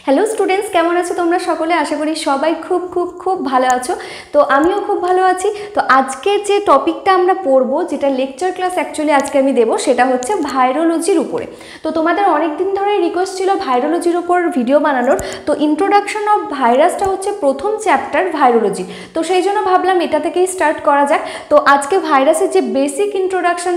Hello students, কেমন আছো তোমরা সকলে? আশা করি সবাই খুব খুব খুব ভালো আছো। তো আমিও খুব ভালো আছি। তো আজকে যে টপিকটা আমরা পড়বো, যেটা লেকচার ক্লাস অ্যাকচুয়ালি আজকে আমি দেবো, সেটা হচ্ছে ভাইরোলজির উপরে। তো তোমাদের অনেক দিন ধরে রিকোয়েস্ট ছিল ভাইরোলজির উপর ভিডিও বানানোর। তো ইন্ট্রোডাকশন অফ ভাইরাসটা হচ্ছে প্রথম চ্যাপ্টার ভাইরোলজি। তো সেই জন্য ভাবলাম এটা থেকেই স্টার্ট করা যাক। তো আজকে ভাইরাসের যে বেসিক ইন্ট্রোডাকশন,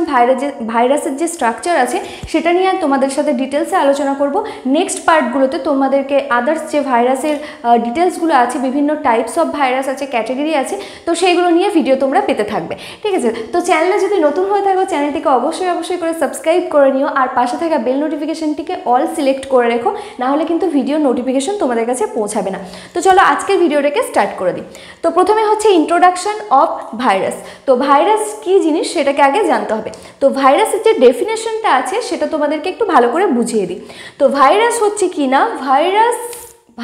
ভাইরাসের যে স্ট্রাকচার আছে সেটা নিয়ে তোমাদের সাথে ডিটেলসে আলোচনা করব। নেক্সট পার্টগুলোতে তোমাদেরকে আদার্স যে ভাইরাসের ডিটেলসগুলো আছে, বিভিন্ন টাইপস অফ ভাইরাস আছে, ক্যাটাগরি আছে, তো সেইগুলো নিয়ে ভিডিও তোমরা পেতে থাকবে, ঠিক আছে? তো চ্যানেলে যদি নতুন হয়ে থাকো, চ্যানেলটিকে অবশ্যই করে সাবস্ক্রাইব করে নিও, আর পাশে থাকা বেল নোটিফিকেশনটিকে অল সিলেক্ট করে রেখো, নাহলে কিন্তু ভিডিও নোটিফিকেশন তোমাদের কাছে পৌঁছাবে না। তো চলো আজকের ভিডিওটাকে স্টার্ট করে দিই। তো প্রথমে হচ্ছে ইন্ট্রোডাকশন অফ ভাইরাস। তো ভাইরাস কী জিনিস সেটাকে আগে জানতে হবে। তো ভাইরাসের যে ডেফিনেশনটা আছে সেটা তোমাদেরকে একটু ভালো করে বুঝিয়ে দিই। তো ভাইরাস হচ্ছে কি না,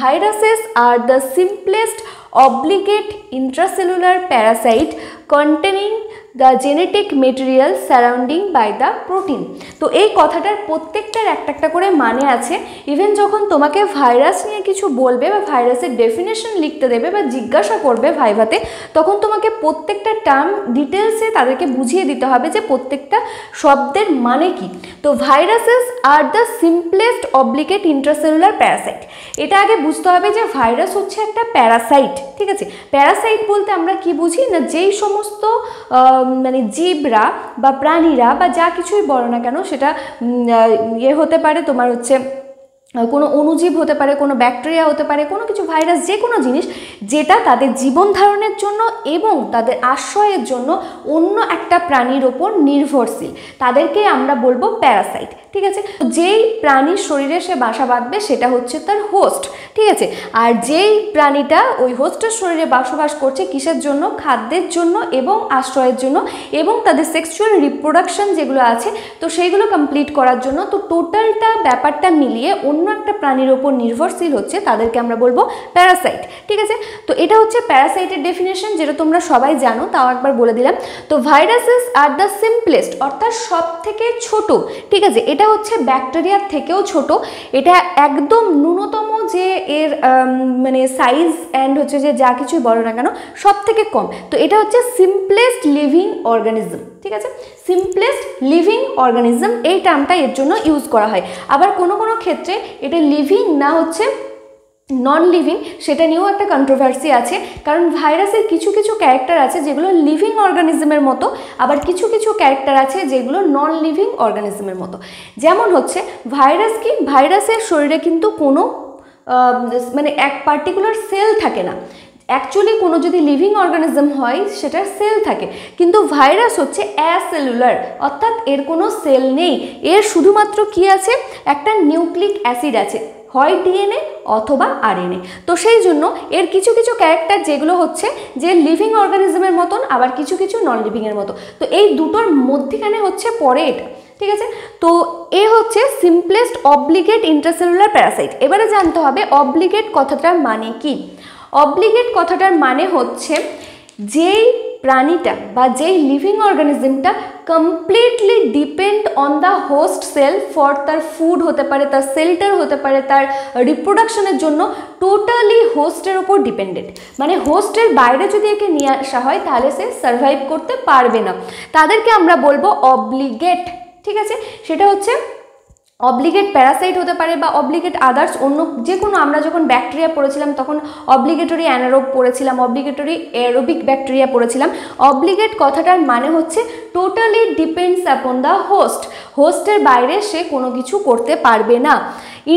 viruses are the simplest obligate intracellular parasite containing the genetic material surrounding by the protein। তো এই কথাটার প্রত্যেকটার একটা করে মানে আছে। ইভেন যখন তোমাকে ভাইরাস নিয়ে কিছু বলবে বা ভাইরাসের ডেফিনেশন লিখতে দেবে বা জিজ্ঞাসা করবে ভাইভাতে, তখন তোমাকে প্রত্যেকটা টার্ম ডিটেলসে তাদেরকে বুঝিয়ে দিতে হবে যে প্রত্যেকটা শব্দের মানে কি। তো viruses are the simplest obligate intracellular parasite. এটা আগে বুঝতে হবে যে ভাইরাস হচ্ছে একটা প্যারাসাইট, ঠিক আছে? প্যারাসাইট বলতে আমরা কি বুঝি না, যেই সমস্ত মানে জীবরা বা প্রাণীরা বা যা কিছুই বলো না কেন, সেটা হতে পারে তোমার হচ্ছে কোনো অণুজীব হতে পারে, কোনো ব্যাকটেরিয়া হতে পারে, কোনো কিছু ভাইরাস, যে কোনো জিনিস যেটা তাদের জীবন ধারণের জন্য এবং তাদের আশ্রয়ের জন্য অন্য একটা প্রাণীর ওপর নির্ভরশীল, তাদেরকে আমরা বলবো প্যারাসাইট, ঠিক আছে? যেই প্রাণীর শরীরে সে বাসা বাঁধবে সেটা হচ্ছে তার হোস্ট, ঠিক আছে? আর যেই প্রাণীটা ওই হোস্টের শরীরে বসবাস করছে কিসের জন্য? খাদ্যের জন্য এবং আশ্রয়ের জন্য, এবং তাদের সেক্সুয়াল রিপ্রোডাকশন যেগুলো আছে তো সেইগুলো কমপ্লিট করার জন্য। তো টোটালটা ব্যাপারটা মিলিয়ে অন্য একটা প্রাণীর ওপর নির্ভরশীল হচ্ছে, তাদেরকে আমরা বলবো প্যারাসাইট, ঠিক আছে? তো এটা হচ্ছে প্যারাসাইটের ডেফিনেশন, যেটা তোমরা সবাই জানো, তাও একবার বলে দিলাম। তো ভাইরাসেস আর দ্য সিম্পলেস্ট, অর্থাৎ সব থেকে ছোট, ঠিক আছে? এটা হচ্ছে ব্যাকটেরিয়ার থেকেও ছোট। এটা একদম ন্যূনতম যে এর মানে সাইজ অ্যান্ড হচ্ছে যে যা কিছুই বলো না কেন, সব থেকে কম। তো এটা হচ্ছে সিম্পলেস্ট লিভিং অর্গানিজম, ঠিক আছে? সিম্পলেস্ট লিভিং অর্গানিজম এই টার্মটা এর জন্য ইউজ করা হয়। আবার কোনো কোনো ক্ষেত্রে এটা লিভিং না হচ্ছে নন লিভিং, সেটা নিয়েও একটা কন্ট্রোভার্সি আছে। কারণ ভাইরাসের কিছু কিছু ক্যারেক্টার আছে যেগুলো লিভিং অর্গানিজমের মতো, আবার কিছু কিছু ক্যারেক্টার আছে যেগুলো নন লিভিং অর্গানিজমের মতো। যেমন হচ্ছে ভাইরাস কি, ভাইরাসের শরীরে কিন্তু কোনো মানে এক পার্টিকুলার সেল থাকে না। অ্যাকচুয়ালি কোনো যদি লিভিং অর্গানিজম হয় সেটার সেল থাকে, কিন্তু ভাইরাস হচ্ছে অ্যাসেলুলার, অর্থাৎ এর কোনো সেল নেই। এর শুধুমাত্র কি আছে, একটা নিউক্লিক অ্যাসিড আছে, হয় ডিএনএ অথবা আরএনএ। তো সেই জন্য এর কিছু কিছু ক্যারেক্টার যেগুলো হচ্ছে যে লিভিং অর্গানিজমের মতন, আবার কিছু কিছু নন লিভিংয়ের মতো। তো এই দুটোর মধ্যখানে হচ্ছে পরে এটা, ঠিক আছে? তো এ হচ্ছে সিম্পলেস্ট অবলিগেট ইন্ট্রাসেলুলার প্যারাসাইট। এবারে জানতে হবে অবলিগেট কথাটার মানে কি। অবলিগেট কথাটার মানে হচ্ছে যেই প্রাণীটা বা যেই লিভিং অর্গানিজমটা completely depend on the host cell for তার ফুড হতে পারে, তার সেল্টার হতে পারে, তার রিপ্রোডাকশনের জন্য টোটালি হোস্টের ওপর ডিপেন্ডেন্ট। মানে হোস্টের বাইরে যদি একে নিয়ে আসা হয় তাহলে সে সার্ভাইভ করতে পারবে না, তাদেরকে আমরা বলবো অবলিগেট, ঠিক আছে? সেটা হচ্ছে অবলিগেট প্যারাসাইট হতে পারে বা অবলিগেট আদার্স অন্য যে কোনো। আমরা যখন ব্যাকটেরিয়া পড়েছিলাম তখন অবলিগেটরি অ্যানারোব পড়েছিলাম, অবলিগেটরি এরোবিক ব্যাকটেরিয়া পড়েছিলাম। অবলিগেট কথাটার মানে হচ্ছে totally depends upon the host, হোস্টের বাইরে সে কোনো কিছু করতে পারবে না।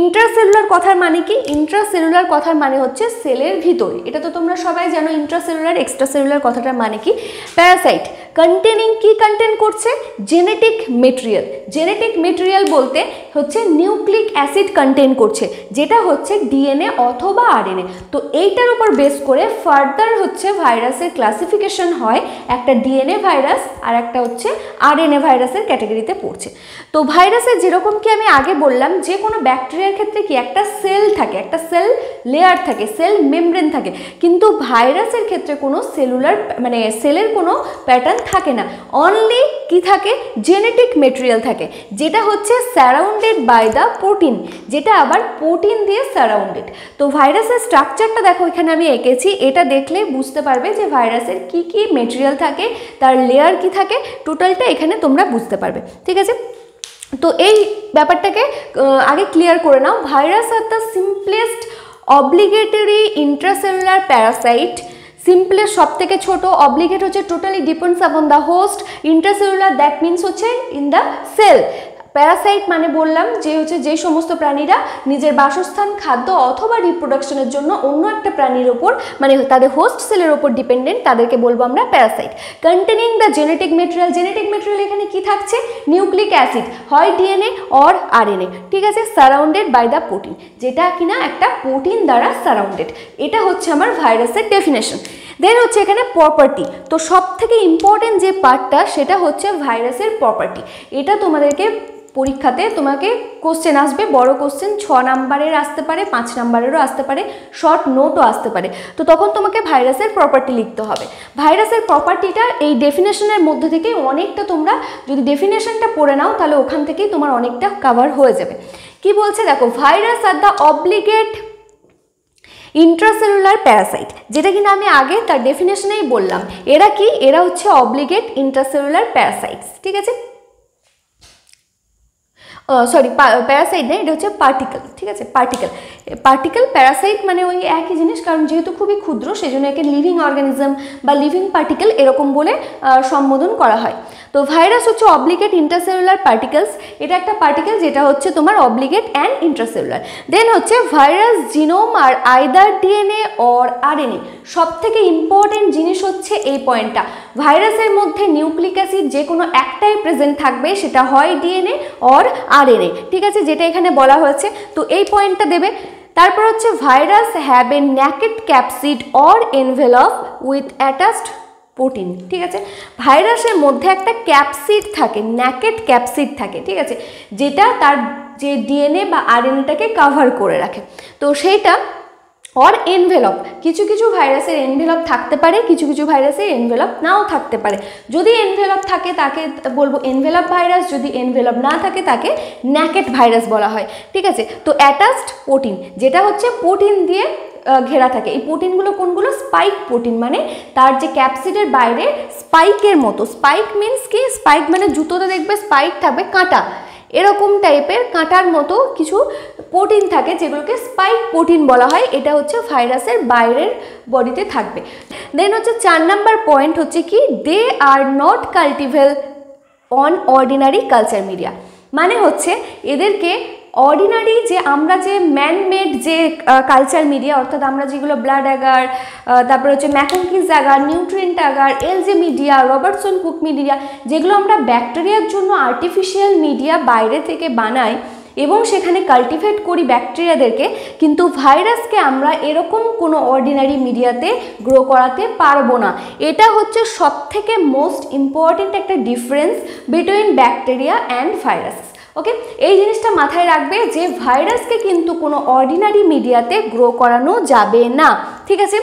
ইন্ট্রাসেলুলার কথার মানে কি? ইন্ট্রাসেলুলার কথার মানে হচ্ছে সেলের ভিতরে। এটা তো তোমরা সবাই জানো। ইন্ট্রাসেলুলার এক্সট্রাসেলুলার কথাটার মানে কি? প্যারাসাইট কন্টেনিং, কি কন্টেন করছে? Genetic material. জেনেটিক মেটেরিয়াল বলতে হচ্ছে নিউক্লিক অ্যাসিড কন্টেন করছে, যেটা হচ্ছে ডিএনএ অথবা আরএনএ। তো এইটার উপর বেস করে ফার্দার হচ্ছে ভাইরাসের ক্লাসিফিকেশন হয়, একটা ডিএনএ ভাইরাস আর একটা হচ্ছে আরএনএ ভাইরাসের ক্যাটাগরিতে পড়ছে। তো ভাইরাসের যেরকম কি আমি আগে বললাম, যে কোনো ব্যাকটেরিয়ার ক্ষেত্রে কি একটা সেল থাকে, একটা সেল লেয়ার থাকে, সেল মেমব্রেন থাকে, কিন্তু ভাইরাসের ক্ষেত্রে কোনো সেলুলার মানে সেলের কোনো প্যাটার্ন থাকে না, অনলি কি থাকে, জেনেটিক মেটেরিয়াল থাকে, যেটা হচ্ছে সারাউন্ডেড বাই দ্য প্রোটিন, যেটা আবার প্রোটিন দিয়ে সারাউন্ডেড। তো ভাইরাসের স্ট্রাকচারটা দেখো এখানে আমি এঁকেছি, এটা দেখলে বুঝতে পারবে যে ভাইরাসের কি কি মেটেরিয়াল থাকে, তার লেয়ার কি থাকে, টোটালটা এখানে তোমরা বুঝতে পারবে। ঠিক আছে, তো এই ব্যাপারটাকে আগে ক্লিয়ার করে নাও। Virus are the simplest obligatory intracellular parasite. Simplest সব থেকে ছোট, অব্লিগেট হচ্ছে totally depends upon the host, intracellular that means হচ্ছে ইন দ্য সেল। প্যারাসাইট মানে বললাম যে হচ্ছে যে সমস্ত প্রাণীরা নিজের বাসস্থান, খাদ্য অথবা রিপ্রোডাকশনের জন্য অন্য একটা প্রাণীর ওপর মানে তাদের হোস্ট সেলের ওপর ডিপেন্ডেন্ট, তাদেরকে বলবো আমরা Parasite. Containing the genetic material, genetic material এখানে কি থাকছে, নিউক্লিক অ্যাসিড, হয় ডিএনএ অর আরএনএ। ঠিক আছে, সারাউন্ডেড বাই দ্য প্রোটিন, যেটা কিনা একটা প্রোটিন দ্বারা সারাউন্ডেড। এটা হচ্ছে আমার ভাইরাসের ডেফিনেশন। দেন হচ্ছে এখানে প্রপার্টি। তো সব থেকে ইম্পর্টেন্ট যে পার্টটা সেটা হচ্ছে ভাইরাসের প্রপার্টি। এটা তোমাদেরকে পরীক্ষাতে তোমাকে কোশ্চেন আসবে, বড় কোশ্চেন 6 নাম্বারের আসতে পারে, 5 নাম্বারেরও আসতে পারে, শর্ট নোটও আসতে পারে। তো তখন তোমাকে ভাইরাসের প্রপার্টি লিখতে হবে। ভাইরাসের প্রপার্টিটা এই ডেফিনেশনের মধ্যে থেকে অনেকটা, তোমরা যদি ডেফিনেশনটা পড়ে নাও তাহলে ওখান থেকেই তোমার অনেকটা কভার হয়ে যাবে। কি বলছে দেখো, virus are the obligate intracellular Parasite, যেটা কিনা আমি আগে তার ডেফিনেশনেই বললাম। এরা কি, এরা হচ্ছে অব্লিগেট ইন্ট্রাসেলুলার প্যারাসাইটস। ঠিক আছে, সরি প্যারাসাইট না, এটা হচ্ছে পার্টিকেল। ঠিক আছে, পার্টিকেল প্যারাসাইট মানে ওই একই জিনিস, কারণ যেহেতু খুবই ক্ষুদ্র সেই জন্য একে লিভিং অর্গানিজম বা লিভিং পার্টিকেল এরকম বলে সম্বোধন করা হয়। তো ভাইরাস হচ্ছে অব্লিগেট ইন্ট্রাসেলুলার পার্টিকেলস, এটা একটা পার্টিকেল যেটা হচ্ছে তোমার অব্লিগেট অ্যান্ড ইন্ট্রাসেলুলার। দেন হচ্ছে virus genome are either DNA or RNA. সব থেকে ইম্পর্টেন্ট জিনিস হচ্ছে এই পয়েন্টটা, ভাইরাসের মধ্যে নিউক্লিক অ্যাসিড যে কোনো একটাই প্রেজেন্ট থাকবে, সেটা হয় ডিএনএ অর আরএনএ। ঠিক আছে, যেটা এখানে বলা হয়েছে, তো এই পয়েন্টটা দেবে। তারপর হচ্ছে virus have a naked capsid or envelope with attached protein. ঠিক আছে, ভাইরাসের মধ্যে একটা ক্যাপসিড থাকে, ন্যাকেড ক্যাপসিড থাকে। ঠিক আছে, যেটা তার যে ডিএনএ বা আরএনএটাকে কাভার করে রাখে। তো সেইটা অর এনভেলপ, কিছু কিছু ভাইরাসের এনভেলপ থাকতে পারে, কিছু কিছু ভাইরাসের এনভেলপ নাও থাকতে পারে। যদি এনভেলপ থাকে তাকে বলবো এনভেলপ ভাইরাস, যদি এনভেলপ না থাকে তাকে ন্যাকেড ভাইরাস বলা হয়। ঠিক আছে, তো অ্যাটাচড প্রোটিন, যেটা হচ্ছে প্রোটিন দিয়ে ঘেরা থাকে। এই প্রোটিনগুলো কোনগুলো, স্পাইক প্রোটিন, মানে তার যে ক্যাপসিডের বাইরে স্পাইকের মতো, স্পাইক মিনস কি, স্পাইক মানে জুতোতে দেখবে স্পাইক থাকবে, কাঁটা, এরকম টাইপের কাঁটার মতো কিছু প্রোটিন থাকে যেগুলোকে স্পাইক প্রোটিন বলা হয়। এটা হচ্ছে ভাইরাসের বাইরের বডিতে থাকবে। দেন হচ্ছে 4 নাম্বার পয়েন্ট হচ্ছে কি, they are not cultivable on ordinary culture media. মানে হচ্ছে এদেরকে অর্ডিনারি যে আমরা যে ম্যানমেড যে কালচার মিডিয়া, অর্থাৎ আমরা যেগুলো ব্লাড অ্যাগার, তারপরে হচ্ছে MacConkey's agar, nutrient agar, LJ media, Robertson cook media, যেগুলো আমরা ব্যাকটেরিয়ার জন্য আর্টিফিশিয়াল মিডিয়া বাইরে থেকে বানাই এবং সেখানে কাল্টিভেট করি ব্যাকটেরিয়াদেরকে, কিন্তু ভাইরাসকে আমরা এরকম কোনো অর্ডিনারি মিডিয়াতে গ্রো করাতে পারবো না। এটা হচ্ছে সবথেকে মোস্ট ইম্পর্টেন্ট একটা difference between bacteria and virus. Okay, এই জিনিসটা মাথায় রাখবে যে ভাইরাসকে কিন্তু কোনো অর্ডিনারি মিডিয়াতে গ্রো করানো যাবে না। ঠিক আছে,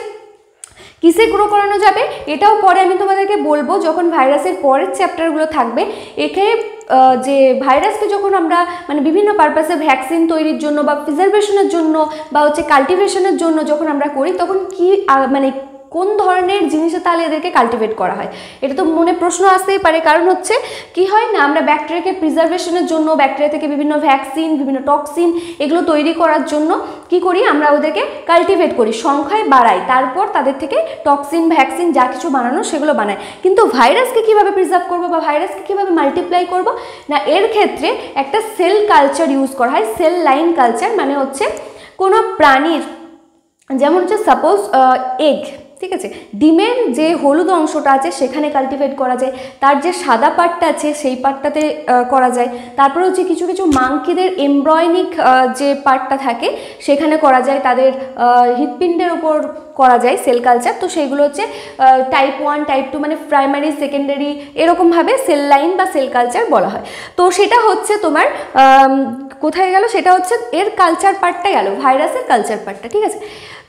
কিসে গ্রো করানো যাবে এটাও পরে আমি তোমাদেরকে বলবো, যখন ভাইরাসের পরের চ্যাপ্টারগুলো থাকবে। এখানে যে ভাইরাসকে যখন আমরা মানে বিভিন্ন পারপাসে ভ্যাকসিন তৈরির জন্য বা প্রিজারভেশনের জন্য বা হচ্ছে কাল্টিভেশনের জন্য যখন আমরা করি, তখন কি মানে কোন ধরনের জিনিসে তাহলে এদেরকে কাল্টিভেট করা হয়, এটা তো মনে প্রশ্ন আসতেই পারে। কারণ হচ্ছে কি হয় না, আমরা ব্যাকটেরিয়াকে প্রিজারভেশনের জন্য, ব্যাকটেরিয়া থেকে বিভিন্ন ভ্যাকসিন, বিভিন্ন টক্সিন এগুলো তৈরি করার জন্য কি করি, আমরা ওদেরকে কাল্টিভেট করি, সংখ্যায় বাড়াই, তারপর তাদের থেকে টক্সিন, ভ্যাকসিন যা কিছু বানানো সেগুলো বানাই। কিন্তু ভাইরাসকে কিভাবে প্রিজার্ভ করবো বা ভাইরাসকে কিভাবে মাল্টিপ্লাই করবো না, এর ক্ষেত্রে একটা সেল কালচার ইউজ করা হয়। সেল লাইন কালচার মানে হচ্ছে কোনো প্রাণীর, যেমন হচ্ছে সাপোজ এগ, ঠিক আছে, ডিমের যে হলুদ অংশটা আছে সেখানে কাল্টিভেট করা যায়, তার যে সাদা পার্টটা আছে সেই পার্টটাতে করা যায়। তারপরে হচ্ছে কিছু কিছু মাংকিদের এমব্রয়নিক যে পার্টটা থাকে সেখানে করা যায়, তাদের হৃৎপিণ্ডের ওপর করা যায় সেল কালচার। তো সেইগুলো হচ্ছে টাইপ 1, টাইপ 2 মানে প্রাইমারি, সেকেন্ডারি, এরকমভাবে সেল লাইন বা সেল কালচার বলা হয়। তো সেটা হচ্ছে তোমার কোথায় গেল, সেটা হচ্ছে এর কালচার পার্টটা গেল, ভাইরাসের কালচার পার্টটা। ঠিক আছে,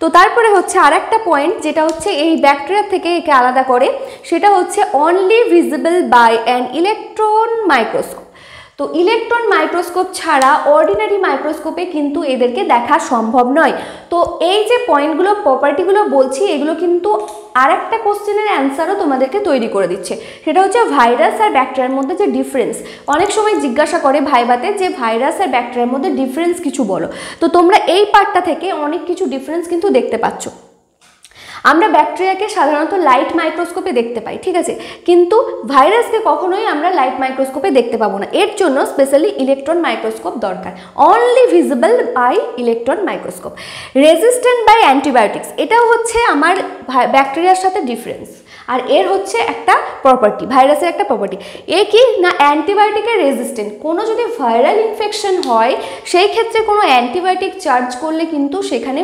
তো তারপরে হচ্ছে আর একটা পয়েন্ট, যেটা হচ্ছে হচ্ছে এই ব্যাকটেরিয়া থেকে একে আলাদা করে সেটা হচ্ছে only visible by an electron microscope. তো ইলেকট্রন মাইক্রোস্কোপ ছাড়া অর্ডিনারি মাইক্রোস্কোপে কিন্তু এদেরকে দেখা সম্ভব নয়। তো এই যে পয়েন্টগুলো প্রপার্টিগুলো বলছি এগুলো কিন্তু আর একটা কোশ্চেনের অ্যান্সারও তোমাদেরকে তৈরি করে দিচ্ছে, সেটা হচ্ছে ভাইরাস আর ব্যাকটেরিয়ার মধ্যে যে ডিফারেন্স। অনেক সময় জিজ্ঞাসা করে ভাইভাতে যে ভাইরাস আর ব্যাকটেরিয়ার মধ্যে ডিফারেন্স কিছু বলো। তো তোমরা এই পার্টটা থেকে অনেক কিছু ডিফারেন্স কিন্তু দেখতে পাচ্ছ। আমরা ব্যাকটেরিয়াকে সাধারণত লাইট মাইক্রোস্কোপে দেখতে পাই, ঠিক আছে, কিন্তু ভাইরাসকে কখনোই আমরা লাইট মাইক্রোস্কোপে দেখতে পাবো না। এর জন্য স্পেশালি ইলেকট্রন মাইক্রোস্কোপ দরকার, only visible by electron microscope. Resistant by antibiotics, এটাও হচ্ছে আমার ব্যাকটেরিয়ার সাথে ডিফারেন্স, আর এর হচ্ছে একটা প্রপার্টি, ভাইরাসের একটা প্রপার্টি। এ কি না অ্যান্টিবায়োটিকের রেজিস্ট্যান্ট। কোনো যদি ভাইরাল ইনফেকশন হয় সেই ক্ষেত্রে কোনো অ্যান্টিবায়োটিক চার্জ করলে কিন্তু সেখানে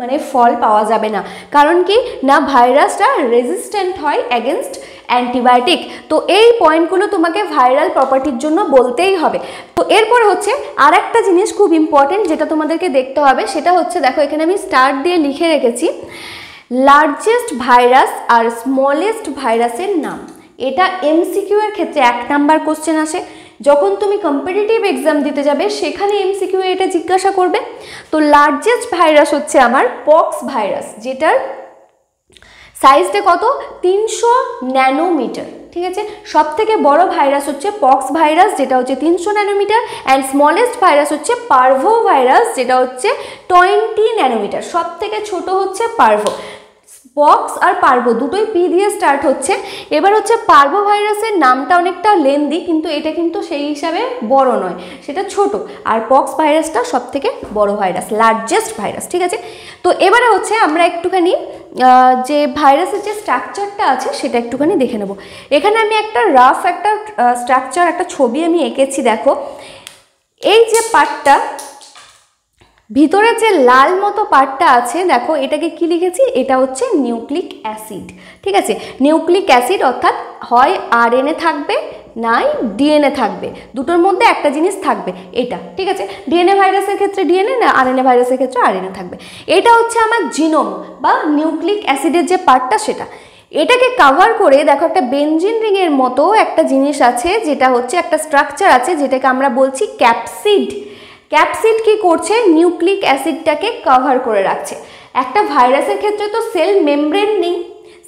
মানে ফল পাওয়া যাবে না, কারণ কি না ভাইরাসটা রেজিস্ট্যান্ট হয় এগেনস্ট অ্যান্টিবায়োটিক। তো এই পয়েন্টগুলো তোমাকে ভাইরাল প্রপার্টির জন্য বলতেই হবে। তো এরপর হচ্ছে আর একটা জিনিস খুব ইম্পর্টেন্ট যেটা তোমাদেরকে দেখতে হবে, সেটা হচ্ছে দেখো এখানে আমি স্টার দিয়ে লিখে রেখেছি লার্জেস্ট ভাইরাস আর স্মলেস্ট ভাইরাসের নাম। এটা এমসিকিউ এর ক্ষেত্রে 1 নাম্বার কোশ্চেন আসে। যখন তুমি কম্পিটিটিভ এক্সাম দিতে যাবে সেখানে এমসিকিউ এটা জিজ্ঞাসা করবে। তো লার্জেস্ট ভাইরাস হচ্ছে আমার পক্স ভাইরাস, যেটার সাইজটা কত 300 ন্যানোমিটার, ঠিক আছে। সব থেকে বড় ভাইরাস হচ্ছে পক্স ভাইরাস যেটা হচ্ছে 300 ন্যানোমিটার, অ্যান্ড স্মলেস্ট ভাইরাস হচ্ছে পার্ভো ভাইরাস যেটা হচ্ছে 20 ন্যানোমিটার। সব থেকে ছোট হচ্ছে পার্ভো। পক্স আর পার্ভো দুটোই পি দিয়ে স্টার্ট হচ্ছে। এবার হচ্ছে পার্ভো ভাইরাসের নামটা অনেকটা লেন্দি, কিন্তু এটা কিন্তু সেই হিসাবে বড় নয়, সেটা ছোট। আর পক্স ভাইরাসটা সব থেকে বড় ভাইরাস, লার্জেস্ট ভাইরাস, ঠিক আছে। তো এবারে হচ্ছে আমরা একটুখানি যে ভাইরাসের যে স্ট্রাকচারটা আছে সেটা একটুখানি দেখে নেব। এখানে আমি একটা রাফ একটা স্ট্রাকচার, একটা ছবি আমি এঁকেছি। দেখো এই যে পার্টটা, ভিতরে যে লাল মতো পার্টটা আছে, দেখো এটাকে কি লিখেছি, এটা হচ্ছে নিউক্লিক অ্যাসিড, ঠিক আছে। নিউক্লিক অ্যাসিড অর্থাৎ হয় আরএনএ থাকবে নাই ডিএনএ থাকবে, দুটোর মধ্যে একটা জিনিস থাকবে এটা, ঠিক আছে। ডিএনএ ভাইরাসের ক্ষেত্রে ডিএনএ, না আরএনএ ভাইরাসের ক্ষেত্রে আরএনএ থাকবে। এটা হচ্ছে আমার জিনোম বা নিউক্লিক অ্যাসিডের যে পার্টটা সেটা। এটাকে কভার করে দেখো একটা বেনজিন রিংয়ের মতো একটা জিনিস আছে, যেটা হচ্ছে একটা স্ট্রাকচার আছে যেটাকে আমরা বলছি ক্যাপসিড। ক্যাপসিড কি করছে, নিউক্লিক অ্যাসিডটাকে কভার করে রাখছে। একটা ভাইরাসের ক্ষেত্রে তো সেল মেমব্রেন নেই,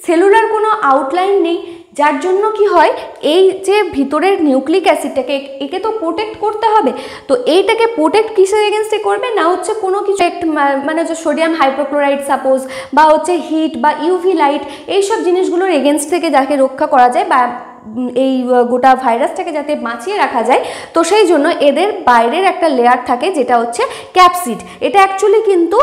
সেলুলার কোনো আউটলাইন নেই, যার জন্য কি হয় এই যে ভিতরের নিউক্লিক অ্যাসিডটাকে একে তো প্রোটেক্ট করতে হবে। তো এইটাকে প্রোটেক্ট কিসের এগেনস্টে করবে না হচ্ছে কোনো কিছু মানে হচ্ছে সোডিয়াম হাইপোক্লোরাইড সাপোজ, বা হচ্ছে হিট বা ইউভি লাইট, এইসব জিনিসগুলোর এগেনস্ট থেকে যাকে রক্ষা করা যায় বা এই গোটা ভাইরাসটাকে যাতে বাঁচিয়ে রাখা যায়, তো সেই জন্য এদের বাইরের একটা লেয়ার থাকে যেটা হচ্ছে ক্যাপসিড। এটা অ্যাকচুয়ালি কিন্তু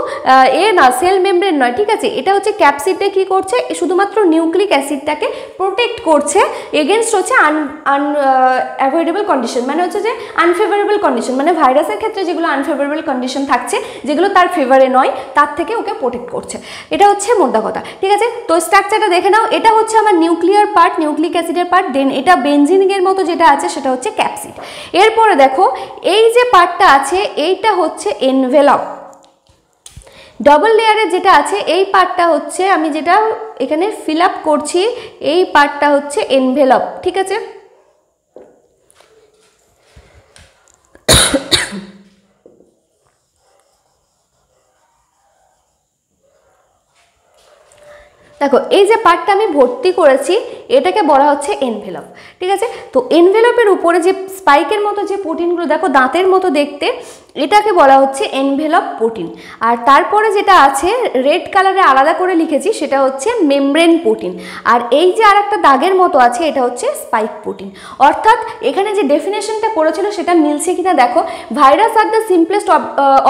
না সেল মেমব্রেন নয়, ঠিক আছে। এটা হচ্ছে ক্যাপসিডে কি করছে, শুধুমাত্র নিউক্লিক অ্যাসিডটাকে প্রোটেক্ট করছে এগেনস্ট হচ্ছে অ্যাভয়েডেবল কন্ডিশন, মানে হচ্ছে যে আনফেভারেবল কন্ডিশন, মানে ভাইরাসের ক্ষেত্রে যেগুলো আনফেভারেবল কন্ডিশন থাকছে, যেগুলো তার ফেভারে নয়, তার থেকে ওকে প্রোটেক্ট করছে। এটা হচ্ছে মোদ্দা কথা, ঠিক আছে। তো স্ট্রাকচারটা দেখে নাও, এটা হচ্ছে আমার নিউক্লিয়ার পার্ট, নিউক্লিক অ্যাসিডের পার্ট, দেন এটা বেনজিনের মতো যেটা আছে সেটা হচ্ছে ক্যাপসিড। এরপরে দেখো এই যে পার্টটা আছে এইটা হচ্ছে এনভেলপ। ডবল লেয়ারের যেটা আছে এই পার্টটা হচ্ছে আমি যেটা এখানে ফিল আপ করছি, এই পার্টটা হচ্ছে এনভেলপ, ঠিক আছে। দেখো এই যে পার্টটা আমি ভর্তি করেছি এটাকে বলা হচ্ছে এনভেলপ, ঠিক আছে। তো এনভেলপের উপরে যে স্পাইকের মতো যে প্রোটিনগুলো দেখো দাঁতের মতো দেখতে, এটাকে বলা হচ্ছে এনভেলপ প্রোটিন। আর তারপরে যেটা আছে রেড কালারে আলাদা করে লিখেছি সেটা হচ্ছে মেমব্রেন প্রোটিন। আর এই যে আর একটা দাগের মতো আছে এটা হচ্ছে স্পাইক প্রোটিন। অর্থাৎ এখানে যে ডেফিনেশনটা করেছিল সেটা মিলছে কিনা দেখো, virus are the simplest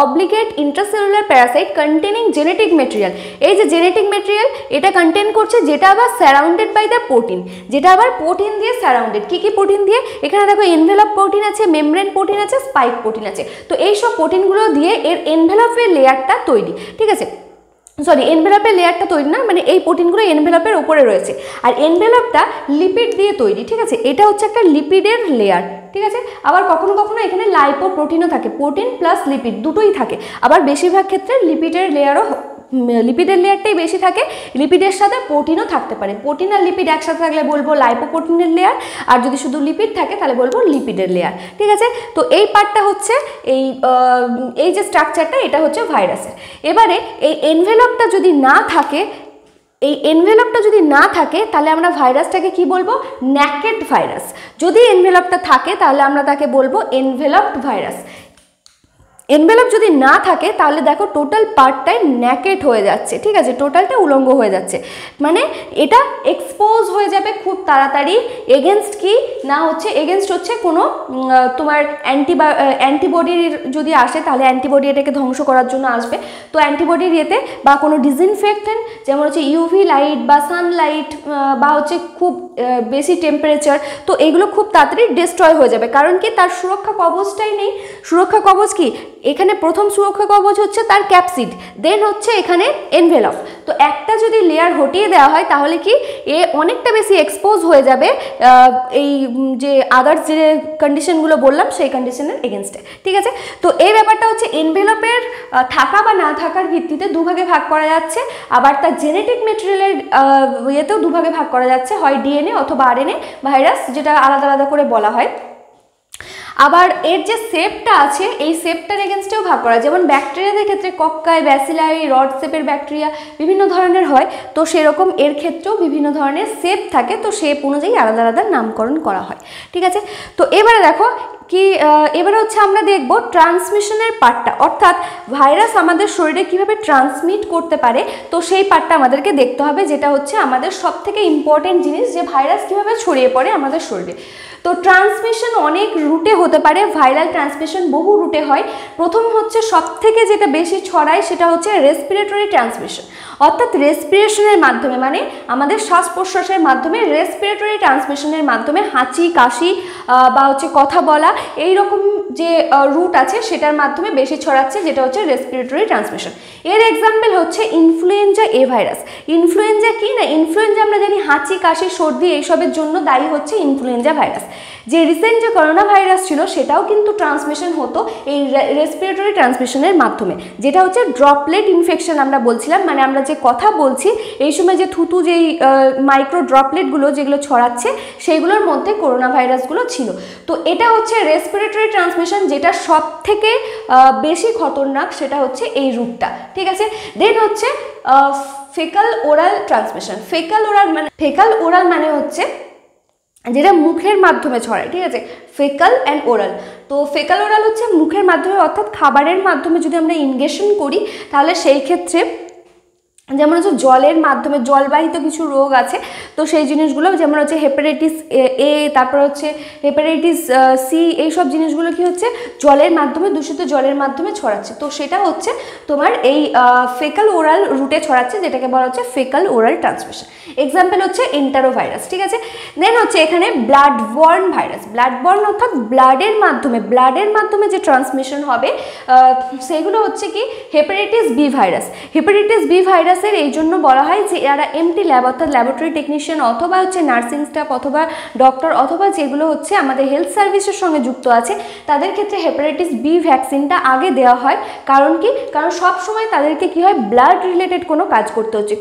obligate intracellular parasite containing genetic material. এই যে জেনেটিক মেটেরিয়াল এটা কন্টেন করছে, যেটা আবার সারাউন্ডেড বাই দ্য প্রোটিন, যেটা আবার প্রোটিন দিয়ে সারাউন্ডেড। কি কি প্রোটিন দিয়ে, এখানে দেখো এনভেলপ প্রোটিন আছে, মেমব্রেন প্রোটিন আছে, স্পাইক প্রোটিন আছে। তো এইসব প্রোটিনগুলো দিয়ে এর এনভেলপের লেয়ারটা তৈরি, ঠিক আছে। সরি, এনভেলপের লেয়ারটা তৈরি না, মানে এই প্রোটিনগুলো এনভেলপের উপরে রয়েছে। আর এনভেলপটা লিপিড দিয়ে তৈরি, ঠিক আছে। এটা হচ্ছে একটা লিপিডের লেয়ার, ঠিক আছে। আবার কখনো কখনো এখানে লাইপোপ্রোটিনও থাকে, প্রোটিন প্লাস লিপিড দুটোই থাকে। আবার বেশিরভাগ ক্ষেত্রে লিপিডের লেয়ারও লিপিডের লেয়ারটাই বেশি থাকে, লিপিডের সাথে প্রোটিনও থাকতে পারে। প্রোটিন আর লিপিড একসাথে থাকলে বলবো লাইপোপ্রোটিনের লেয়ার, আর যদি শুধু লিপিড থাকে তাহলে বলবো লিপিডের লেয়ার। ঠিক আছে, তো এই পার্টটা হচ্ছে এই যে স্ট্রাকচারটা, এটা হচ্ছে ভাইরাসের। এবারে এই এনভেলপটা যদি না থাকে, তাহলে আমরা ভাইরাসটাকে কি বলবো? Naked virus. যদি এনভেলপটা থাকে তাহলে আমরা তাকে বলবো এনভেলপড ভাইরাস। এনভেলপ যদি না থাকে তাহলে দেখো টোটাল পার্টটাই ন্যাকেড হয়ে যাচ্ছে। ঠিক আছে, টোটালটা উলঙ্গ হয়ে যাচ্ছে, মানে এটা এক্সপোজ হয়ে যাবে খুব তাড়াতাড়ি। এগেনস্ট কি না হচ্ছে, এগেনস্ট হচ্ছে কোনো তোমার অ্যান্টিবডির যদি আসে তাহলে অ্যান্টিবডি এটাকে ধ্বংস করার জন্য আসবে। তো অ্যান্টিবডির ইয়েতে বা কোনো ডিসইনফেক্টেন্ট যেমন হচ্ছে ইউভি লাইট বা সানলাইট বা হচ্ছে খুব বেশি টেম্পারেচার, তো এগুলো খুব তাড়াতাড়ি ডিস্ট্রয় হয়ে যাবে। কারণ কি, তার সুরক্ষা কবচটাই নেই। সুরক্ষা কবচ কি, এখানে প্রথম সুরক্ষা কবচ হচ্ছে তার ক্যাপসিড, দেন হচ্ছে এখানে এনভেলপ। তো একটা যদি লেয়ার হটিয়ে দেওয়া হয় তাহলে কি এ অনেকটা বেশি এক্সপোজ হয়ে যাবে এই যে আদার্স যে কন্ডিশনগুলো বললাম সেই কন্ডিশনের এগেনস্টে। ঠিক আছে, তো এই ব্যাপারটা হচ্ছে এনভেলপের থাকা বা না থাকার ভিত্তিতে দুভাগে ভাগ করা যাচ্ছে, আবার তার জেনেটিক মেটেরিয়ালের ইয়েতেও দুভাগে ভাগ করা যাচ্ছে, হয় ডিএনএ অথবা আরএনএ ভাইরাস, যেটা আলাদা আলাদা করে বলা হয়। আবার এর যে শেপটা আছে এই শেপটার এগেনস্টেও ভাগ করা, যেমন ব্যাকটেরিয়াদের ক্ষেত্রে কক্কায়, ব্যাসিলাই, রড শেপের ব্যাকটেরিয়া বিভিন্ন ধরনের হয়, তো সেরকম এর ক্ষেত্রেও বিভিন্ন ধরনের শেপ থাকে, তো শেপ অনুযায়ী আলাদা আলাদা নামকরণ করা হয়। ঠিক আছে, তো এবারে দেখো কি, এবারে হচ্ছে আমরা দেখব ট্রান্সমিশনের পার্টটা, অর্থাৎ ভাইরাস আমাদের শরীরে কিভাবে ট্রান্সমিট করতে পারে, তো সেই পার্টটা আমাদেরকে দেখতে হবে, যেটা হচ্ছে আমাদের সবথেকে ইম্পর্টেন্ট জিনিস, যে ভাইরাস কিভাবে ছড়িয়ে পড়ে আমাদের শরীরে। তো ট্রান্সমিশন অনেক রুটে হতে পারে, ভাইরাল ট্রান্সমিশন বহু রুটে হয়। প্রথম হচ্ছে সবথেকে যেটা বেশি ছড়ায় সেটা হচ্ছে রেসপিরেটরি ট্রান্সমিশন, অর্থাৎ রেসপিরেশনের মাধ্যমে, মানে আমাদের শ্বাস প্রশ্বাসের মাধ্যমে রেসপিরেটরি ট্রান্সমিশনের মাধ্যমে হাঁচি, কাশি বা হচ্ছে কথা বলা, এই রকম যে রুট আছে সেটার মাধ্যমে বেশি ছড়াচ্ছে, যেটা হচ্ছে রেসপিরেটরি ট্রান্সমিশন। এর এক্সাম্পল হচ্ছে ইনফ্লুয়েঞ্জা এ ভাইরাস। ইনফ্লুয়েঞ্জা কি না, ইনফ্লুয়েঞ্জা আমরা জানি হাঁচি, কাশি, সর্দি এইসবের জন্য দায়ী হচ্ছে ইনফ্লুয়েঞ্জা ভাইরাস। যে রিসেন্ট যে করোনা ভাইরাস ছিল সেটাও কিন্তু ট্রান্সমিশন হতো এই রেসপিরেটরি ট্রান্সমিশনের মাধ্যমে, যেটা হচ্ছে ড্রপলেট ইনফেকশন আমরা বলছিলাম, মানে আমরা যে কথা বলছি এই সময় যে থুতু যেই মাইক্রো ড্রপলেটগুলো যেগুলো ছড়াচ্ছে সেইগুলোর মধ্যে করোনা ভাইরাসগুলো ছিল। তো এটা হচ্ছে রেসপিরেটরি ট্রান্সমিশন, যেটা সব থেকে বেশি খতরনাক, সেটা হচ্ছে এই রূপটা। ঠিক আছে, দেন হচ্ছে fecal oral transmission. Faecal oral মানে হচ্ছে যেটা মুখের মাধ্যমে ছড়ায়। ঠিক আছে, ফেকাল অ্যান্ড ওরাল। তো ফেকাল ওরাল হচ্ছে মুখের মাধ্যমে, অর্থাৎ খাবারের মাধ্যমে যদি আমরা ইনজেকশন করি তাহলে সেই ক্ষেত্রে যেমন হচ্ছে জলের মাধ্যমে, জলবাহিত কিছু রোগ আছে, তো সেই জিনিসগুলো যেমন হচ্ছে হেপাটাইটিস এ, তারপর হচ্ছে হেপাটাইটিস সি, এইসব জিনিসগুলো কি হচ্ছে জলের মাধ্যমে, দূষিত জলের মাধ্যমে ছড়াচ্ছে। তো সেটা হচ্ছে তোমার এই ফেকাল ওরাল রুটে ছড়াচ্ছে, যেটাকে বলা হচ্ছে ফেকাল ওরাল ট্রান্সমিশন। এক্সাম্পল হচ্ছে এন্টারোভাইরাস। ঠিক আছে, দেন হচ্ছে এখানে blood borne virus. Blood borne অর্থাৎ ব্লাডের মাধ্যমে যে ট্রান্সমিশন হবে সেগুলো হচ্ছে কি hepatitis B virus. Hepatitis B virus এই জন্য বলা হয় যে এরা এমটি ল্যাব, অর্থাৎ ল্যাবরেটরি টেকনিশিয়ান অথবা হচ্ছে নার্সিং স্টাফ অথবা ডক্টর অথবা যেগুলো হচ্ছে আমাদের হেলথ সার্ভিসের সঙ্গে যুক্ত আছে, তাদের ক্ষেত্রে হেপাটাইটিস বি ভ্যাকসিনটা আগে দেওয়া হয়। কারণ কি, কারণ সব সময় তাদেরকে কি হয়, ব্লাড রিলেটেড কোনো কাজ করতে হচ্ছে।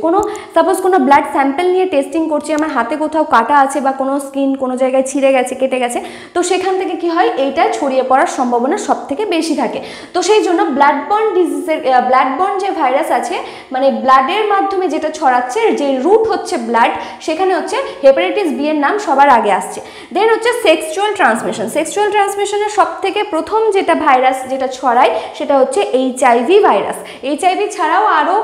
সাপোজ কোনো ব্লাড স্যাম্পল নিয়ে টেস্টিং করছি, আমার হাতে কোথাও কাটা আছে বা কোনো স্কিন কোনো জায়গায় ছিঁড়ে গেছে, কেটে গেছে, তো সেখান থেকে কি হয়, এইটা ছড়িয়ে পড়ার সম্ভাবনা সব থেকে বেশি থাকে। তো সেই জন্য ব্লাড বর্ন ডিজিজের, ব্লাড বর্ন যে ভাইরাস আছে, মানে ব্লাডের মাধ্যমে যেটা ছড়াচ্ছে, যে রুট হচ্ছে ব্লাড, সেখানে হচ্ছে হেপাটাইটিস বি এর নাম সবার আগে আসছে। দেন হচ্ছে সেক্সুয়াল ট্রান্সমিশন। সেক্সুয়াল ট্রান্সমিশনের সব থেকে প্রথম যেটা ভাইরাস যেটা ছড়ায় সেটা হচ্ছে এইচআইভি ভাইরাস। এইচআইভি ছাড়াও আরও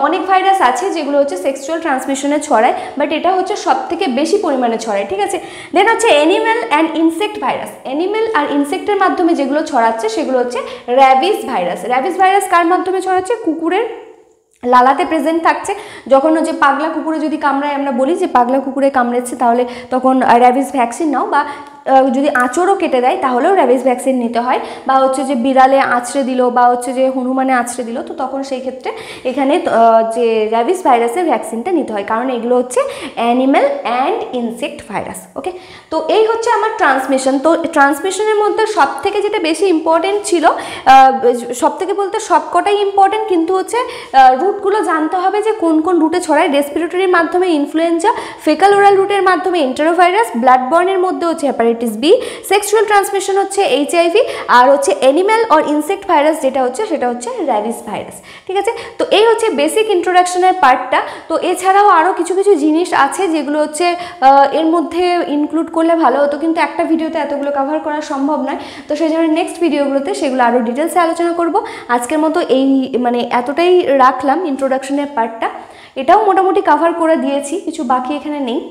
অনেক ভাইরাস আছে যেগুলো হচ্ছে সেক্সুয়াল ট্রান্সমিশনে ছড়ায়, বাট এটা হচ্ছে সব থেকে বেশি পরিমাণে ছড়ায়। ঠিক আছে, দেন হচ্ছে animal and insect virus. Animal আর ইনসেক্টের মাধ্যমে যেগুলো ছড়াচ্ছে সেগুলো হচ্ছে র্যাবিস ভাইরাস। র্যাবিস ভাইরাস কার মাধ্যমে ছড়াচ্ছে, কুকুরের লালাতে প্রেজেন্ট থাকছে। যখন হচ্ছে পাগলা কুকুরে যদি কামড়ায়, আমরা বলি যে পাগলা কুকুরে কামড়েছে, তাহলে তখন র্যাবিস ভ্যাকসিন নাও, বা যদি আঁচড়ও কেটে দেয় তাহলেও র্যাবিস ভ্যাকসিন নিতে হয়, বা হচ্ছে যে বিড়ালে আঁচড়ে দিল বা হচ্ছে যে হনুমানে আঁচড়ে দিল, তো তখন সেই ক্ষেত্রে এখানে যে র্যাবিস ভাইরাসের ভ্যাকসিনটা নিতে হয়, কারণ এগুলো হচ্ছে অ্যানিম্যাল অ্যান্ড ইনসেক্ট ভাইরাস। ওকে, তো এই হচ্ছে আমার ট্রান্সমিশন। তো ট্রান্সমিশনের মধ্যে সব থেকে যেটা বেশি ইম্পর্টেন্ট ছিল, সব থেকে বলতে সবকটাই ইম্পর্টেন্ট, কিন্তু হচ্ছে রুটগুলো জানতে হবে যে কোন কোন রুটে ছড়ায়। রেসপিরেটরির মাধ্যমে ইনফ্লুয়েঞ্জা, ফেকাল ওরাল রুটের মাধ্যমে এন্টেরোভাইরাস, ব্লাড বর্নের মধ্যে হচ্ছে হেপাটাইটিস বি, সেক্সুয়াল ট্রান্সমিশন হচ্ছে HIV, আর হচ্ছে অ্যানিম্যাল অর ইনসেক্ট ভাইরাস যেটা হচ্ছে সেটা হচ্ছে র্যাবিস ভাইরাস। ঠিক আছে, তো এই হচ্ছে বেসিক ইন্ট্রোডাকশনের পার্টটা। তো এছাড়াও আরও কিছু কিছু জিনিস আছে যেগুলো হচ্ছে এর মধ্যে ইনক্লুড করলে ভালো হতো, কিন্তু একটা ভিডিওতে এতগুলো কভার করা সম্ভব নয়। তো সেই জন্য নেক্সট ভিডিওগুলোতে সেগুলো আরও ডিটেলসে আলোচনা করব। আজকের মতো এই মানে এতটাই রাখলাম ইন্ট্রোডাকশনের পার্টটা, এটাও মোটামুটি কভার করে দিয়েছি, কিছু বাকি এখানে নেই।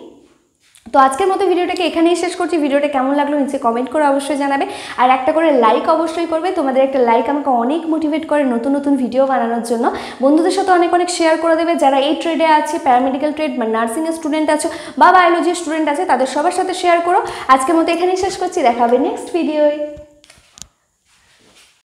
তো আজকের মতো ভিডিওটাকে এখানেই শেষ করছি। ভিডিওটা কেমন লাগলো নিচে কমেন্ট করে অবশ্যই জানাবে, আর একটা করে লাইক অবশ্যই করবে। তোমাদের একটা লাইক আমাকে অনেক মোটিভেট করে নতুন নতুন ভিডিও বানানোর জন্য। বন্ধুদের সাথে অনেক অনেক শেয়ার করে দেবে, যারা এই ট্রেডে আছে, প্যারামেডিক্যাল ট্রেড বা নার্সিংয়ের স্টুডেন্ট আছো বা বায়োলজির স্টুডেন্ট আছে, তাদের সবার সাথে শেয়ার করো। আজকের মতো এখানেই শেষ করছি, দেখা হবে নেক্সট ভিডিওয়।